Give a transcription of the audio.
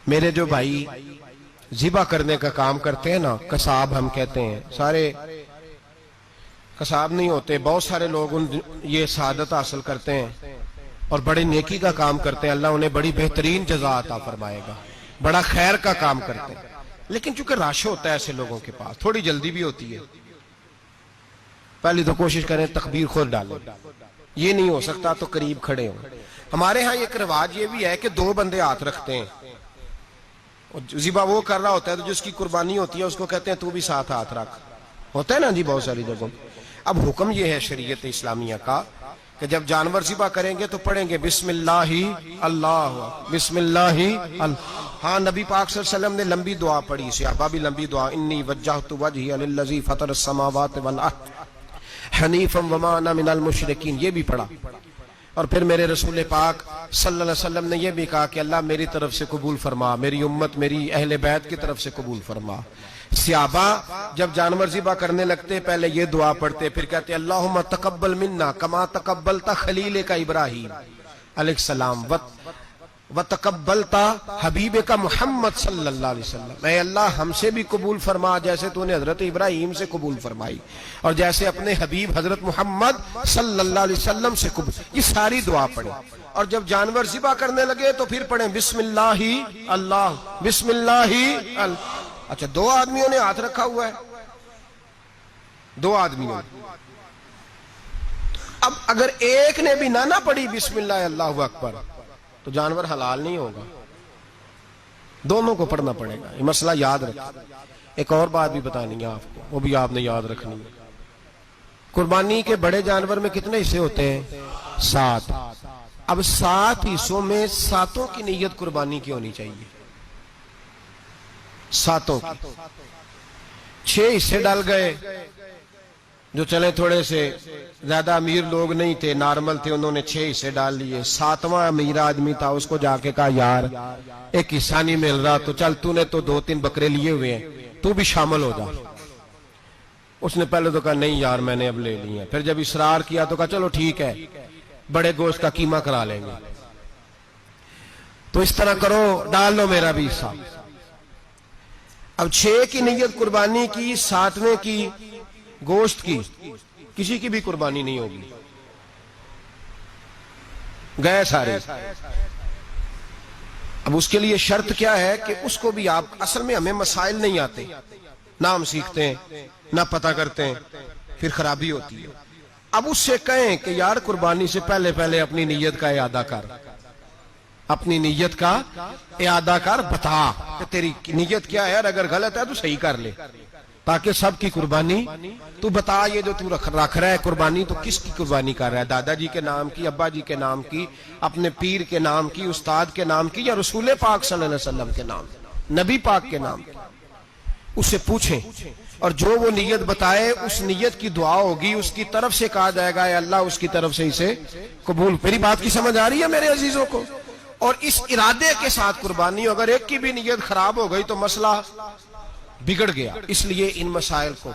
میرے جو بھائی ذبح کرنے کا کام کرتے ہیں نا، قصاب ہم کہتے ہیں، سارے قصاب نہیں ہوتے، بہت سارے لوگ یہ سعادت حاصل کرتے ہیں اور بڑے نیکی کا کام کرتے ہیں، اللہ انہیں بڑی بہترین جزا عطا فرمائے گا، بڑا خیر کا کام کرتے ہیں، لیکن چونکہ رش ہوتا ہے ایسے لوگوں کے پاس، تھوڑی جلدی بھی ہوتی ہے، پہلی تو کوشش کریں تکبیر خود ڈالیں، یہ نہیں ہو سکتا تو قریب کھڑے ہوں۔ ہمارے ہاں ایک رواج یہ بھی ہے کہ 2 بندے ہاتھ رکھتے ہیں، ذبح وہ کر رہا ہوتا ہے تو جس کی قربانی ہوتی ہے اس کو کہتے ہیں تو بھی ساتھ ہاتھ رکھ، ہوتا ہے نا جی بہت ساری جگہوں۔ اب حکم یہ ہے شریعت اسلامیہ کا کہ جب جانور ذبح کریں گے تو پڑھیں گے بسم اللہ اللہ، بسم اللہ اللہ۔ ہاں نبی پاک صلی اللہ علیہ وسلم نے لمبی دعا پڑھی، صحابہ بھی لمبی دعا، انی وجہت وجہی للذی فطر السماوات والارض حنیفا وما انا من المشرکین، یہ بھی پڑھا۔ اور پھر میرے رسول پاک صلی اللہ علیہ وسلم نے یہ بھی کہا کہ اللہ میری طرف سے قبول فرما، میری امت میری اہل بیت کی طرف سے قبول فرما۔ صحابہ جب جانور ذبح کرنے لگتے پہلے یہ دعا پڑھتے، پھر کہتے اللہم تقبل منا کما تقبلتا خلیل کا ابراہیم علیہ السلام وتقبلتا حبیب کا محمد صلی اللہ علیہ وسلم، اے اللہ ہم سے بھی قبول فرما جیسے تو نے حضرت ابراہیم سے قبول فرمائی اور جیسے اپنے حبیب حضرت محمد صلی اللہ علیہ وسلم سے قبول۔ یہ ساری دعا پڑھیں اور جب جانور ذبح کرنے لگے تو پھر پڑھیں بسم اللہ اللہ، بسم اللہ اللہ۔ اچھا 2 آدمیوں نے ہاتھ رکھا ہوا ہے، 2 آدمیوں نے، اب اگر ایک نے بھی نہ پڑھی بسم اللہ اللہ اکبر تو جانور حلال نہیں ہوگا، دونوں کو پڑھنا پڑے گا، یہ مسئلہ یاد رکھیں۔ ایک اور بات بھی بتانی ہے آپ کو، وہ بھی آپ نے یاد رکھنی ہے۔ قربانی کے بڑے جانور میں کتنے حصے ہوتے ہیں؟ 7۔ اب 7 حصوں میں 7 کی نیت قربانی کی ہونی چاہیے، 7 کی۔ 6 حصے ڈال گئے، جو چلے تھوڑے سے زیادہ امیر لوگ نہیں تھے، نارمل تھے، انہوں نے 6 حصے ڈال لیے۔ 7واں امیر آدمی تھا، اس کو جا کے کہا یار ایک حصہ نہیں مل رہا تو چل تو نے تو 2-3 بکرے لیے ہوئے ہیں تو بھی شامل ہو جا۔ اس نے پہلے تو کہا نہیں یار میں نے اب لے لی ہیں، پھر جب اصرار کیا تو کہا چلو ٹھیک ہے بڑے گوشت کا قیمہ کرا لیں گے، تو اس طرح کرو ڈال لو میرا بھی حصہ۔ اب 6 کی نیت قربانی کی، 7ویں کی گوشت کی، کسی کی بھی قربانی نہیں ہوگی، گئے سارے۔ اب اس کے لیے شرط کیا ہے کہ اس کو بھی آپ، اصل میں ہمیں مسائل نہیں آتے، نہ ہم سیکھتے ہیں نہ پتہ کرتے ہیں، پھر خرابی ہوتی ہے۔ اب اس سے کہیں کہ یار قربانی سے پہلے اپنی نیت کا اعادہ کر، اپنی نیت کا اعادہ کر، بتا کہ تیری نیت کیا ہے، اور اگر غلط ہے تو صحیح کر لے، تاکہ سب کی قربانی تو بتا۔ یہ جو تو رکھ رہا ہے قربانی تو کس کی قربانی کر رہا ہے؟ دادا جی کے نام کی، ابا جی کے نام کی، اپنے پیر کے نام کی، استاد کے نام کی، یا رسول پاک صلی اللہ علیہ وسلم کے نام، نبی پاک کے نام کی؟ اس سے پوچھیں، اور جو وہ نیت بتائے اس نیت کی دعا ہوگی، اس کی طرف سے کہا جائے گا اے اللہ اس کی طرف سے اسے قبول۔ میری بات کی سمجھ آ رہی ہے میرے عزیزوں کو؟ اور اس ارادے کے ساتھ قربانی، اگر ایک کی بھی نیت خراب ہو گئی تو مسئلہ بگڑ گیا۔ اس لیے ان مسائل کو